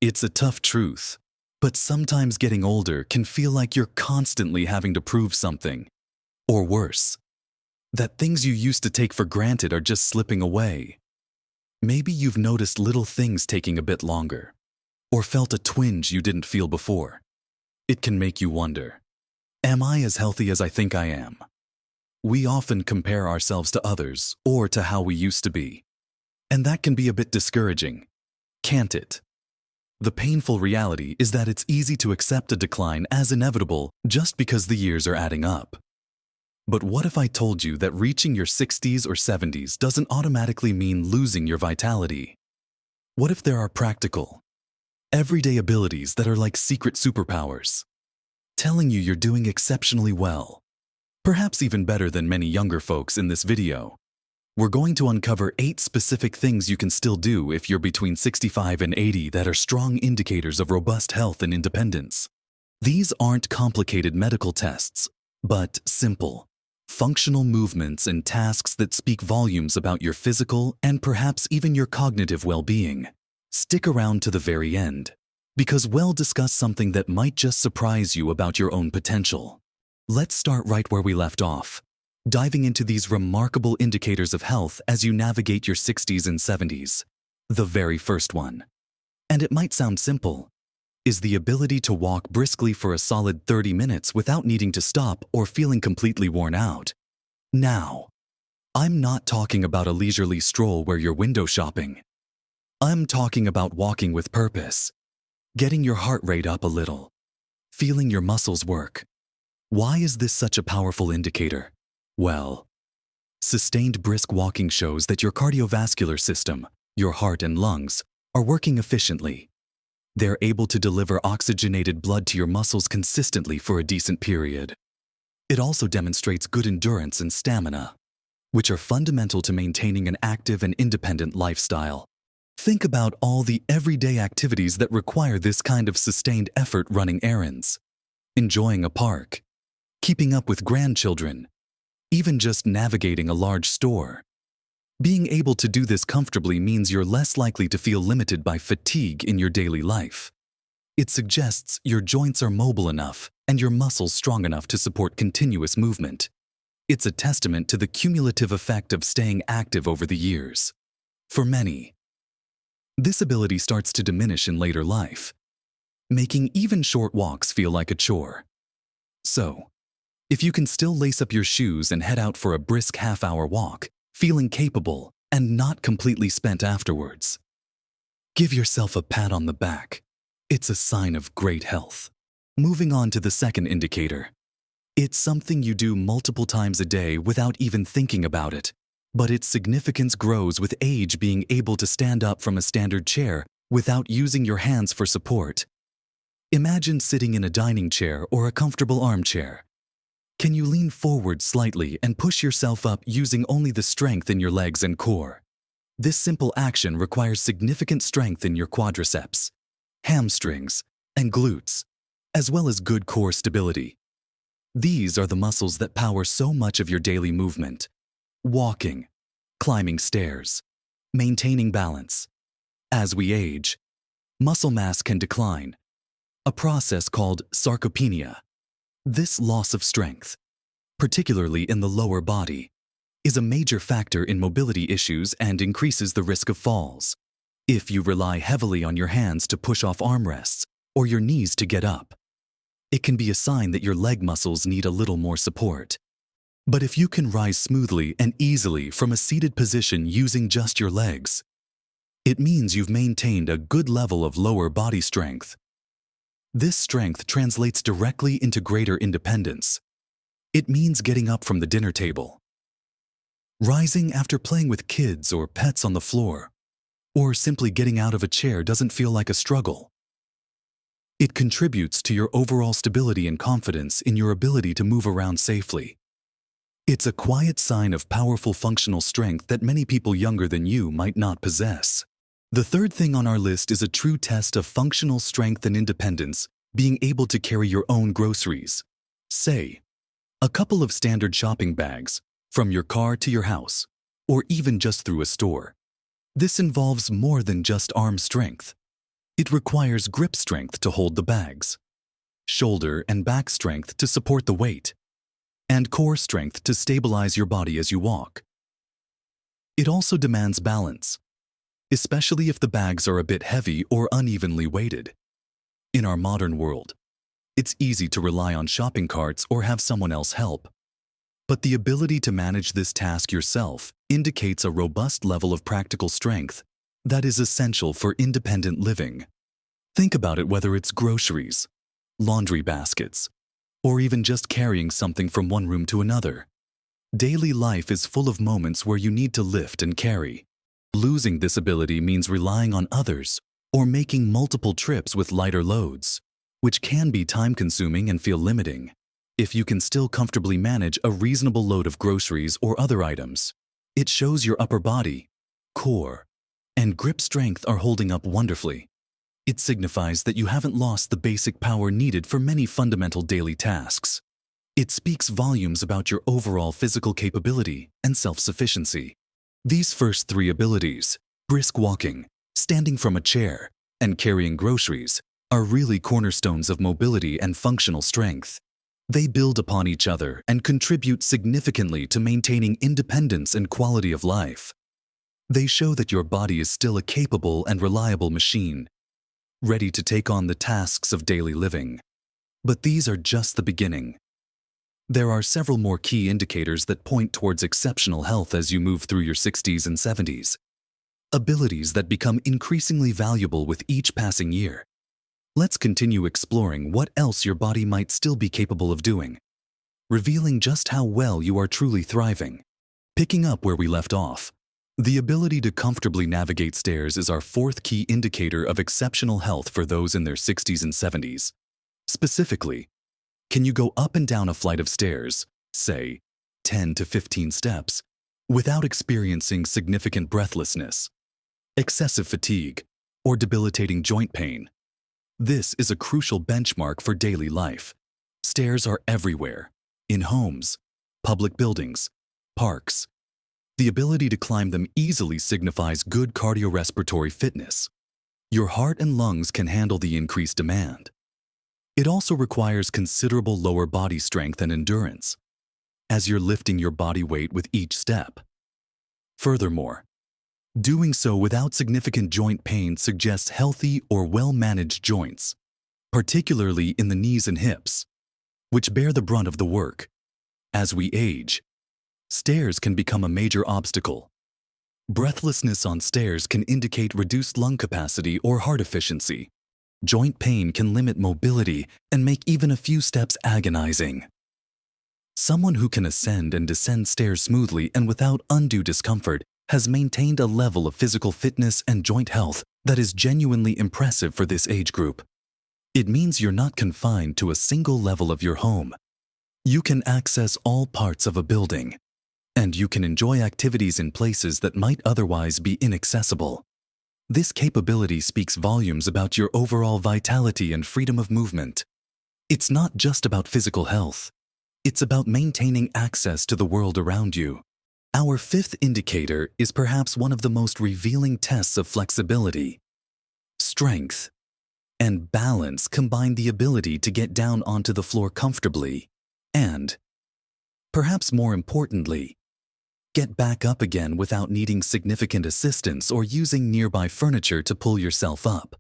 It's a tough truth, but sometimes getting older can feel like you're constantly having to prove something. Or worse, that things you used to take for granted are just slipping away. Maybe you've noticed little things taking a bit longer, or felt a twinge you didn't feel before. It can make you wonder, am I as healthy as I think I am? We often compare ourselves to others or to how we used to be. And that can be a bit discouraging, can't it? The painful reality is that it's easy to accept a decline as inevitable just because the years are adding up. But what if I told you that reaching your 60s or 70s doesn't automatically mean losing your vitality? What if there are practical, everyday abilities that are like secret superpowers, telling you you're doing exceptionally well, perhaps even better than many younger folks in this video? We're going to uncover 8 specific things you can still do if you're between 65 and 80 that are strong indicators of robust health and independence. These aren't complicated medical tests, but simple, functional movements and tasks that speak volumes about your physical and perhaps even your cognitive well-being. Stick around to the very end, because we'll discuss something that might just surprise you about your own potential. Let's start right where we left off, diving into these remarkable indicators of health as you navigate your 60s and 70s. The very first one, and it might sound simple, is the ability to walk briskly for a solid 30 minutes without needing to stop or feeling completely worn out. Now, I'm not talking about a leisurely stroll where you're window shopping. I'm talking about walking with purpose, getting your heart rate up a little, feeling your muscles work. Why is this such a powerful indicator? Well, sustained brisk walking shows that your cardiovascular system, your heart and lungs, are working efficiently. They're able to deliver oxygenated blood to your muscles consistently for a decent period. It also demonstrates good endurance and stamina, which are fundamental to maintaining an active and independent lifestyle. Think about all the everyday activities that require this kind of sustained effort: running errands, enjoying a park, keeping up with grandchildren, even just navigating a large store. Being able to do this comfortably means you're less likely to feel limited by fatigue in your daily life. It suggests your joints are mobile enough and your muscles strong enough to support continuous movement. It's a testament to the cumulative effect of staying active over the years. For many, this ability starts to diminish in later life, making even short walks feel like a chore. So, if you can still lace up your shoes and head out for a brisk half-hour walk, feeling capable and not completely spent afterwards, give yourself a pat on the back. It's a sign of great health. Moving on to the second indicator. It's something you do multiple times a day without even thinking about it, but its significance grows with age: being able to stand up from a standard chair without using your hands for support. Imagine sitting in a dining chair or a comfortable armchair. Can you lean forward slightly and push yourself up using only the strength in your legs and core? This simple action requires significant strength in your quadriceps, hamstrings, and glutes, as well as good core stability. These are the muscles that power so much of your daily movement: walking, climbing stairs, maintaining balance. As we age, muscle mass can decline, a process called sarcopenia. This loss of strength, particularly in the lower body, is a major factor in mobility issues and increases the risk of falls. If you rely heavily on your hands to push off armrests or your knees to get up, it can be a sign that your leg muscles need a little more support. But if you can rise smoothly and easily from a seated position using just your legs, it means you've maintained a good level of lower body strength. This strength translates directly into greater independence. It means getting up from the dinner table, rising after playing with kids or pets on the floor, or simply getting out of a chair doesn't feel like a struggle. It contributes to your overall stability and confidence in your ability to move around safely. It's a quiet sign of powerful functional strength that many people younger than you might not possess. The third thing on our list is a true test of functional strength and independence: being able to carry your own groceries. Say, a couple of standard shopping bags, from your car to your house, or even just through a store. This involves more than just arm strength. It requires grip strength to hold the bags, shoulder and back strength to support the weight, and core strength to stabilize your body as you walk. It also demands balance, especially if the bags are a bit heavy or unevenly weighted. In our modern world, it's easy to rely on shopping carts or have someone else help. But the ability to manage this task yourself indicates a robust level of practical strength that is essential for independent living. Think about it, whether it's groceries, laundry baskets, or even just carrying something from one room to another. Daily life is full of moments where you need to lift and carry. Losing this ability means relying on others or making multiple trips with lighter loads, which can be time-consuming and feel limiting. If you can still comfortably manage a reasonable load of groceries or other items, it shows your upper body, core, and grip strength are holding up wonderfully. It signifies that you haven't lost the basic power needed for many fundamental daily tasks. It speaks volumes about your overall physical capability and self-sufficiency. These first three abilities, brisk walking, standing from a chair, and carrying groceries, are really cornerstones of mobility and functional strength. They build upon each other and contribute significantly to maintaining independence and quality of life. They show that your body is still a capable and reliable machine, ready to take on the tasks of daily living. But these are just the beginning. There are several more key indicators that point towards exceptional health as you move through your 60s and 70s. Abilities that become increasingly valuable with each passing year. Let's continue exploring what else your body might still be capable of doing, revealing just how well you are truly thriving. Picking up where we left off, the ability to comfortably navigate stairs is our fourth key indicator of exceptional health for those in their 60s and 70s. Specifically, can you go up and down a flight of stairs, say 10 to 15 steps, without experiencing significant breathlessness, excessive fatigue, or debilitating joint pain? This is a crucial benchmark for daily life. Stairs are everywhere, in homes, public buildings, parks. The ability to climb them easily signifies good cardiorespiratory fitness. Your heart and lungs can handle the increased demand. It also requires considerable lower body strength and endurance, as you're lifting your body weight with each step. Furthermore, doing so without significant joint pain suggests healthy or well-managed joints, particularly in the knees and hips, which bear the brunt of the work. As we age, stairs can become a major obstacle. Breathlessness on stairs can indicate reduced lung capacity or heart efficiency. Joint pain can limit mobility and make even a few steps agonizing. Someone who can ascend and descend stairs smoothly and without undue discomfort has maintained a level of physical fitness and joint health that is genuinely impressive for this age group. It means you're not confined to a single level of your home. You can access all parts of a building, and you can enjoy activities in places that might otherwise be inaccessible. This capability speaks volumes about your overall vitality and freedom of movement. It's not just about physical health. It's about maintaining access to the world around you. Our fifth indicator is perhaps one of the most revealing tests of flexibility. Strength and balance combine the ability to get down onto the floor comfortably and, perhaps more importantly, get back up again without needing significant assistance or using nearby furniture to pull yourself up.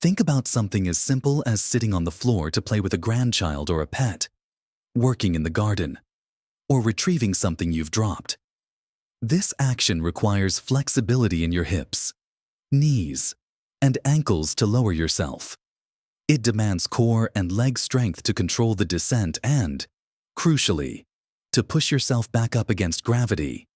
Think about something as simple as sitting on the floor to play with a grandchild or a pet, working in the garden, or retrieving something you've dropped. This action requires flexibility in your hips, knees, and ankles to lower yourself. It demands core and leg strength to control the descent and, crucially, to push yourself back up against gravity.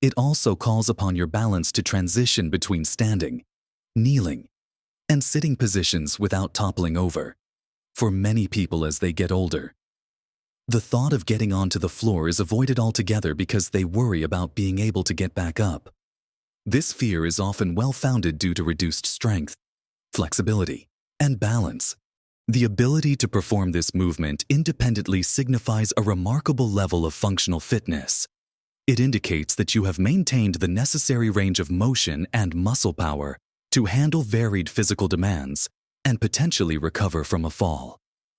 It also calls upon your balance to transition between standing, kneeling, and sitting positions without toppling over. For many people as they get older, the thought of getting onto the floor is avoided altogether because they worry about being able to get back up. This fear is often well-founded due to reduced strength, flexibility, and balance. The ability to perform this movement independently signifies a remarkable level of functional fitness. It indicates that you have maintained the necessary range of motion and muscle power to handle varied physical demands and potentially recover from a fall.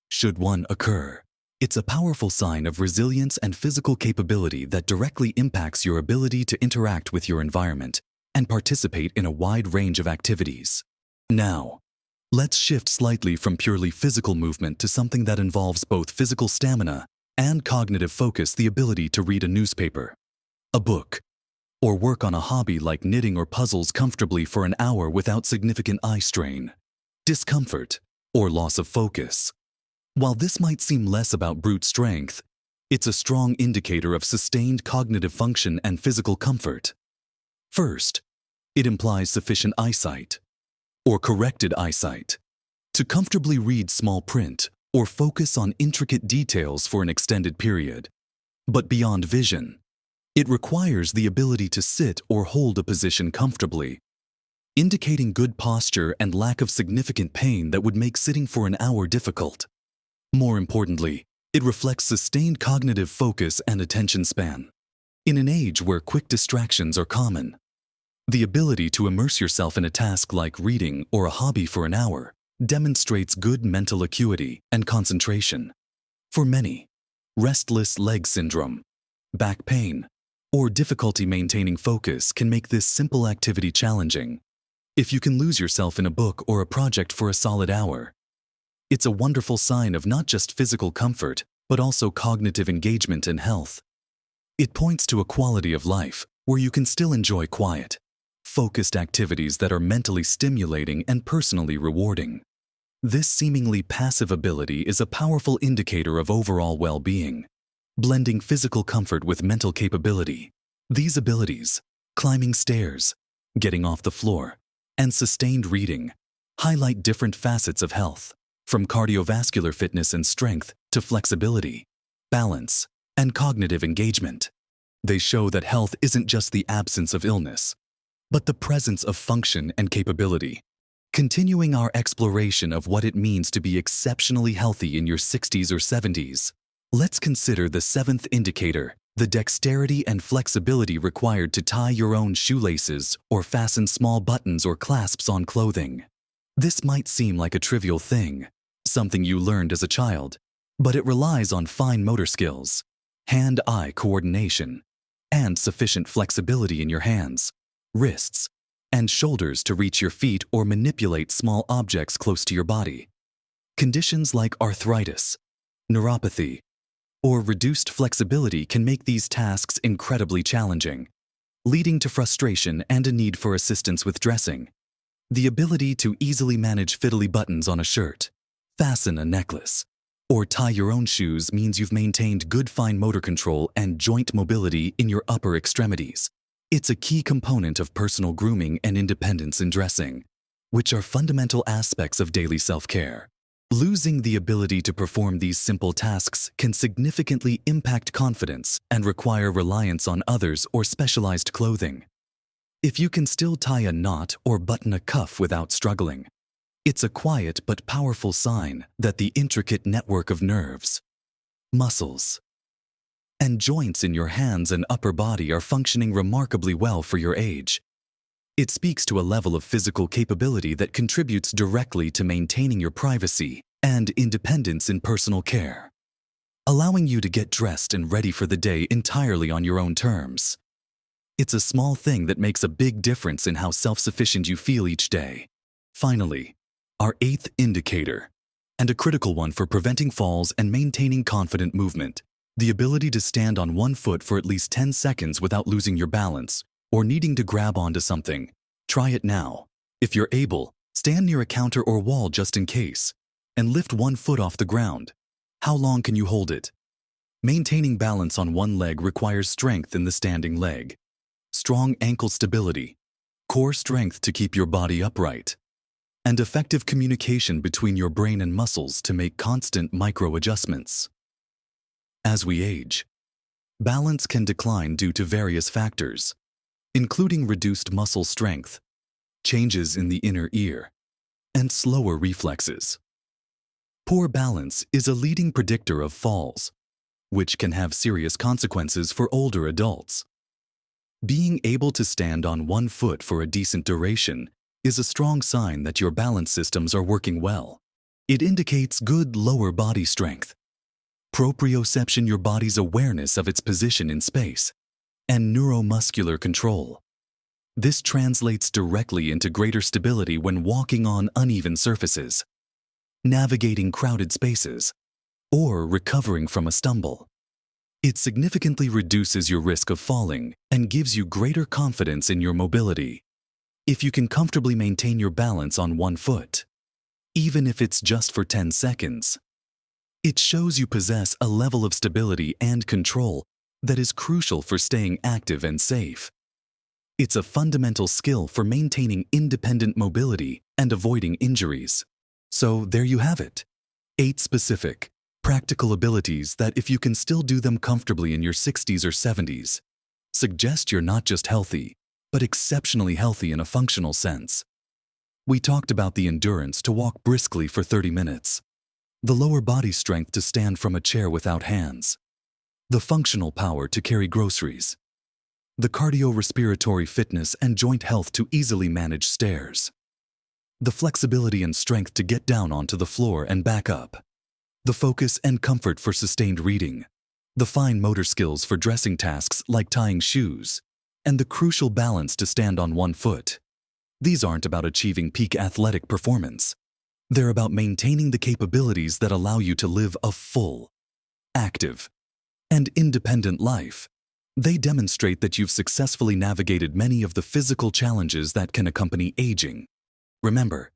Should one occur, it's a powerful sign of resilience and physical capability that directly impacts your ability to interact with your environment and participate in a wide range of activities. Now, let's shift slightly from purely physical movement to something that involves both physical stamina and cognitive focus, the ability to read a newspaper, a book, or work on a hobby like knitting or puzzles comfortably for an hour without significant eye strain, discomfort, or loss of focus. While this might seem less about brute strength, it's a strong indicator of sustained cognitive function and physical comfort. First, it implies sufficient eyesight, or corrected eyesight, to comfortably read small print or focus on intricate details for an extended period. But beyond vision, it requires the ability to sit or hold a position comfortably, indicating good posture and lack of significant pain that would make sitting for an hour difficult. More importantly, it reflects sustained cognitive focus and attention span. In an age where quick distractions are common, the ability to immerse yourself in a task like reading or a hobby for an hour demonstrates good mental acuity and concentration. For many, restless leg syndrome, back pain, or difficulty maintaining focus can make this simple activity challenging. If you can lose yourself in a book or a project for a solid hour, it's a wonderful sign of not just physical comfort, but also cognitive engagement and health. It points to a quality of life where you can still enjoy quiet, focused activities that are mentally stimulating and personally rewarding. This seemingly passive ability is a powerful indicator of overall well-being, blending physical comfort with mental capability. These abilities, climbing stairs, getting off the floor, and sustained reading, highlight different facets of health, from cardiovascular fitness and strength to flexibility, balance, and cognitive engagement. They show that health isn't just the absence of illness, but the presence of function and capability. Continuing our exploration of what it means to be exceptionally healthy in your 60s or 70s, let's consider the seventh indicator, the dexterity and flexibility required to tie your own shoelaces or fasten small buttons or clasps on clothing. This might seem like a trivial thing, something you learned as a child, but it relies on fine motor skills, hand-eye coordination, and sufficient flexibility in your hands, wrists, and shoulders to reach your feet or manipulate small objects close to your body. Conditions like arthritis, neuropathy, or reduced flexibility can make these tasks incredibly challenging, leading to frustration and a need for assistance with dressing. The ability to easily manage fiddly buttons on a shirt, fasten a necklace, or tie your own shoes means you've maintained good fine motor control and joint mobility in your upper extremities. It's a key component of personal grooming and independence in dressing, which are fundamental aspects of daily self-care. Losing the ability to perform these simple tasks can significantly impact confidence and require reliance on others or specialized clothing. If you can still tie a knot or button a cuff without struggling, it's a quiet but powerful sign that the intricate network of nerves, muscles, and joints in your hands and upper body are functioning remarkably well for your age. It speaks to a level of physical capability that contributes directly to maintaining your privacy and independence in personal care, allowing you to get dressed and ready for the day entirely on your own terms. It's a small thing that makes a big difference in how self-sufficient you feel each day. Finally, our eighth indicator, and a critical one for preventing falls and maintaining confident movement, the ability to stand on one foot for at least 10 seconds without losing your balance or needing to grab onto something. Try it now. If you're able, stand near a counter or wall just in case, and lift one foot off the ground. How long can you hold it? Maintaining balance on one leg requires strength in the standing leg, strong ankle stability, core strength to keep your body upright, and effective communication between your brain and muscles to make constant micro-adjustments. As we age, balance can decline due to various factors, including reduced muscle strength, changes in the inner ear, and slower reflexes. Poor balance is a leading predictor of falls, which can have serious consequences for older adults. Being able to stand on one foot for a decent duration is a strong sign that your balance systems are working well. It indicates good lower body strength. Proprioception, your body's awareness of its position in space, and neuromuscular control. This translates directly into greater stability when walking on uneven surfaces, navigating crowded spaces, or recovering from a stumble. It significantly reduces your risk of falling and gives you greater confidence in your mobility. If you can comfortably maintain your balance on one foot, even if it's just for 10 seconds, it shows you possess a level of stability and control that is crucial for staying active and safe. It's a fundamental skill for maintaining independent mobility and avoiding injuries. So there you have it. 8 specific, practical abilities that, if you can still do them comfortably in your 60s or 70s, suggest you're not just healthy, but exceptionally healthy in a functional sense. We talked about the endurance to walk briskly for 30 minutes, the lower body strength to stand from a chair without hands, the functional power to carry groceries, the cardiorespiratory fitness and joint health to easily manage stairs, the flexibility and strength to get down onto the floor and back up, the focus and comfort for sustained reading, the fine motor skills for dressing tasks like tying shoes, and the crucial balance to stand on one foot. These aren't about achieving peak athletic performance. They're about maintaining the capabilities that allow you to live a full, active, and independent life. They demonstrate that you've successfully navigated many of the physical challenges that can accompany aging. Remember,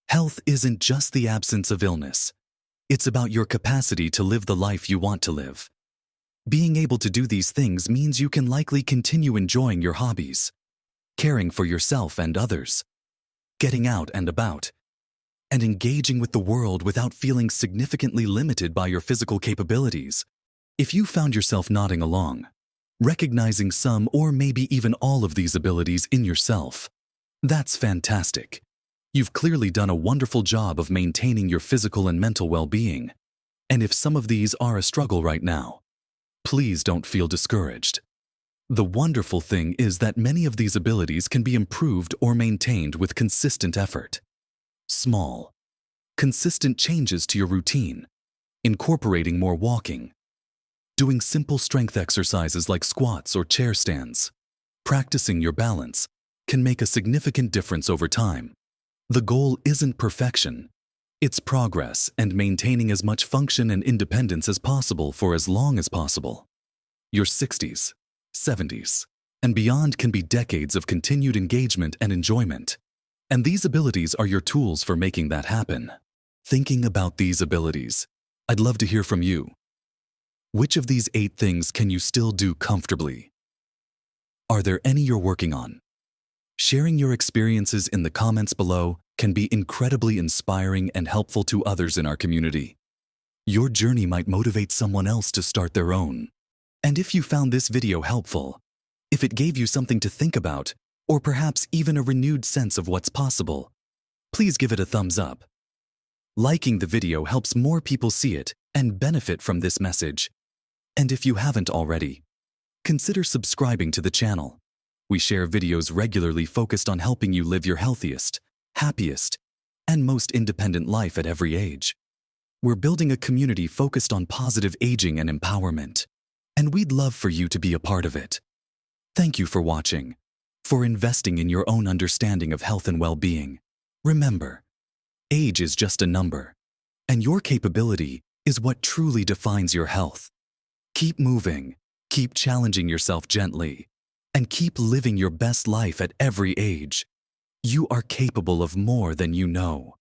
health isn't just the absence of illness. It's about your capacity to live the life you want to live. Being able to do these things means you can likely continue enjoying your hobbies, caring for yourself and others, getting out and about, and engaging with the world without feeling significantly limited by your physical capabilities. If you found yourself nodding along, recognizing some or maybe even all of these abilities in yourself, that's fantastic. You've clearly done a wonderful job of maintaining your physical and mental well-being. And if some of these are a struggle right now, please don't feel discouraged. The wonderful thing is that many of these abilities can be improved or maintained with consistent effort. Small, consistent changes to your routine, incorporating more walking, doing simple strength exercises like squats or chair stands, practicing your balance, can make a significant difference over time. The goal isn't perfection. It's progress and maintaining as much function and independence as possible for as long as possible. Your 60s, 70s, and beyond can be decades of continued engagement and enjoyment. And these abilities are your tools for making that happen. Thinking about these abilities, I'd love to hear from you. Which of these 8 things can you still do comfortably? Are there any you're working on? Sharing your experiences in the comments below can be incredibly inspiring and helpful to others in our community. Your journey might motivate someone else to start their own. And if you found this video helpful, if it gave you something to think about, or perhaps even a renewed sense of what's possible, please give it a thumbs up. Liking the video helps more people see it and benefit from this message. And if you haven't already, consider subscribing to the channel. We share videos regularly focused on helping you live your healthiest, happiest, and most independent life at every age. We're building a community focused on positive aging and empowerment, and we'd love for you to be a part of it. Thank you for watching, for investing in your own understanding of health and well-being. Remember, age is just a number, and your capability is what truly defines your health. Keep moving, keep challenging yourself gently, and keep living your best life at every age. You are capable of more than you know.